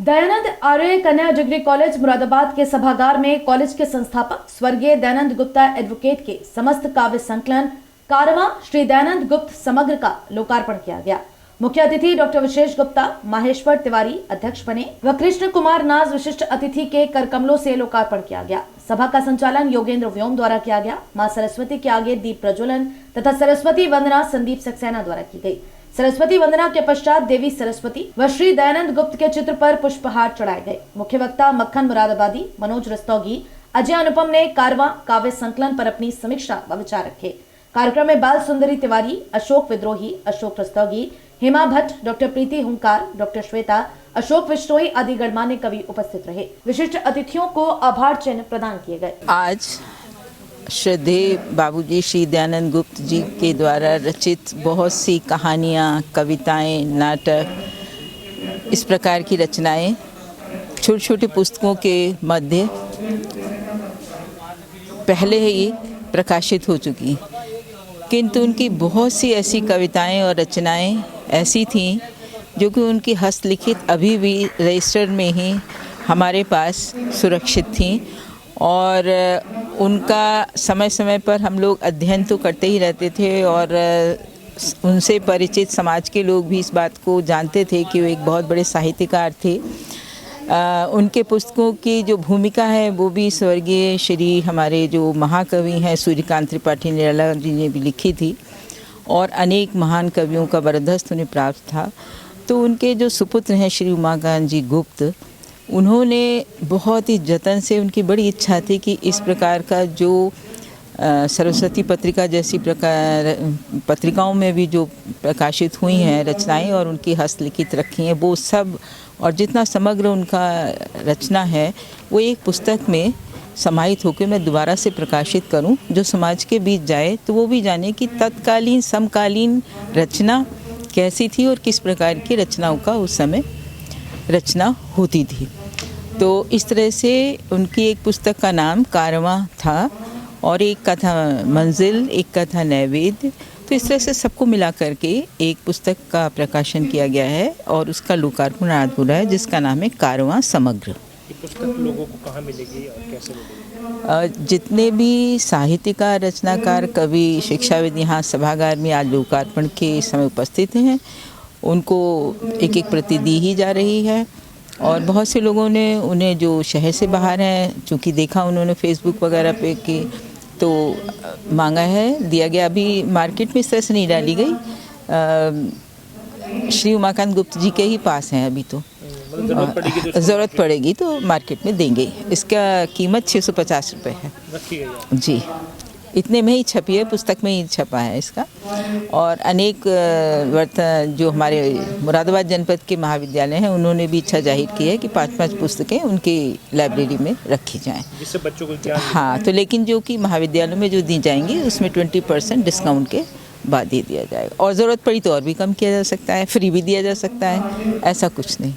दयानंद आर्य कन्या degree college Moradabad के सभागार में कॉलेज के संस्थापक स्वर्गीय दयानंद गुप्ता एडवोकेट के समस्त काव्य संकलन कारवां श्री दयानंद गुप्त समग्र का लोकार्पण किया गया। मुख्य अतिथि डॉक्टर विशेष गुप्ता, माहेश्वर तिवारी अध्यक्ष बने व कृष्ण कुमार नाज विशिष्ट अतिथि के करकमलों से लोकार्पण किया गया। सभा का संचालन योगेंद्र व्योम द्वारा किया गया। मां सरस्वती के आगे दीप प्रज्वलन तथा सरस्वती वंदना संदीप सक्सेना द्वारा की गई। सरस्वती वंदना के पश्चात देवी सरस्वती व श्री दयानंद गुप्त के चित्र पर पुष्पहार चढ़ाए गए। मुख्य वक्ता मक्खन मुरादाबादी, मनोज रस्तोगी, अजय अनुपम ने कारवां काव्य संकलन पर अपनी समीक्षा व विचार रखे। कार्यक्रम में बाल सुंदरी तिवारी, अशोक विद्रोही, अशोक रस्तोगी, हेमा भट्ट, डॉक्टर प्रीति हुंकार, डॉक्टर श्वेता, अशोक विश्नोई आदि गणमान्य कवि उपस्थित रहे। विशिष्ट अतिथियों को आभार चिन्ह प्रदान किए गए। आज श्रद्धेय बाबूजी श्री दयानंद गुप्त जी के द्वारा रचित बहुत सी कहानियाँ, कविताएं, नाटक, इस प्रकार की रचनाएं छोटी छोटी पुस्तकों के मध्य पहले ही प्रकाशित हो चुकी, किंतु उनकी बहुत सी ऐसी कविताएं और रचनाएं ऐसी थीं जो कि उनकी हस्तलिखित अभी भी रजिस्टर में ही हमारे पास सुरक्षित थीं और उनका समय समय पर हम लोग अध्ययन तो करते ही रहते थे और उनसे परिचित समाज के लोग भी इस बात को जानते थे कि वो एक बहुत बड़े साहित्यकार थे। उनके पुस्तकों की जो भूमिका है वो भी स्वर्गीय श्री हमारे जो महाकवि हैं सूर्यकांत त्रिपाठी निराला जी ने भी लिखी थी और अनेक महान कवियों का वरदहस्त उन्हें प्राप्त था। तो उनके जो सुपुत्र हैं श्री उमाकांत जी गुप्त, उन्होंने बहुत ही जतन से, उनकी बड़ी इच्छा थी कि इस प्रकार का जो सरस्वती पत्रिका जैसी प्रकार पत्रिकाओं में भी जो प्रकाशित हुई हैं रचनाएं और उनकी हस्तलिखित रखी हैं, वो सब और जितना समग्र उनका रचना है वो एक पुस्तक में समाहित होकर मैं दोबारा से प्रकाशित करूं, जो समाज के बीच जाए तो वो भी जाने कि तत्कालीन समकालीन रचना कैसी थी और किस प्रकार की रचनाओं का उस समय रचना होती थी। तो इस तरह से उनकी एक पुस्तक का नाम कारवां था और एक का था मंजिल, एक का था नैवेद्य। तो इस तरह से सबको मिला करके एक पुस्तक का प्रकाशन किया गया है और उसका लोकार्पण आज हो रहा है, जिसका नाम है कारवां समग्र। ये पुस्तक लोगों को कहाँ मिलेगी और कैसे मिलेगी? जितने भी साहित्यकार, रचनाकार, कवि, शिक्षाविद यहाँ सभागार में आज लोकार्पण के समय उपस्थित हैं, उनको एक एक प्रति दी ही जा रही है और बहुत से लोगों ने उन्हें जो शहर से बाहर हैं, चूँकि देखा उन्होंने फेसबुक वगैरह पे कि तो मांगा है, दिया गया। अभी मार्केट में इस तरह से नहीं डाली गई, श्री उमाकांत गुप्त जी के ही पास हैं अभी। तो ज़रूरत पड़ेगी तो मार्केट में देंगे। इसका कीमत 650 रुपये है जी। इतने में ही छपी है, पुस्तक में ही छपा है इसका। और अनेक जो हमारे मुरादाबाद जनपद के महाविद्यालय हैं, उन्होंने भी इच्छा जाहिर की है कि 5-5 पुस्तकें उनकी लाइब्रेरी में रखी जाएं, जिससे बच्चों को ज्ञान। हाँ, तो लेकिन जो कि महाविद्यालयों में जो दी जाएंगी उसमें 20% डिस्काउंट के बाद ही दिया जाएगा और ज़रूरत पड़ी तो और भी कम किया जा सकता है, फ्री भी दिया जा सकता है, ऐसा कुछ नहीं।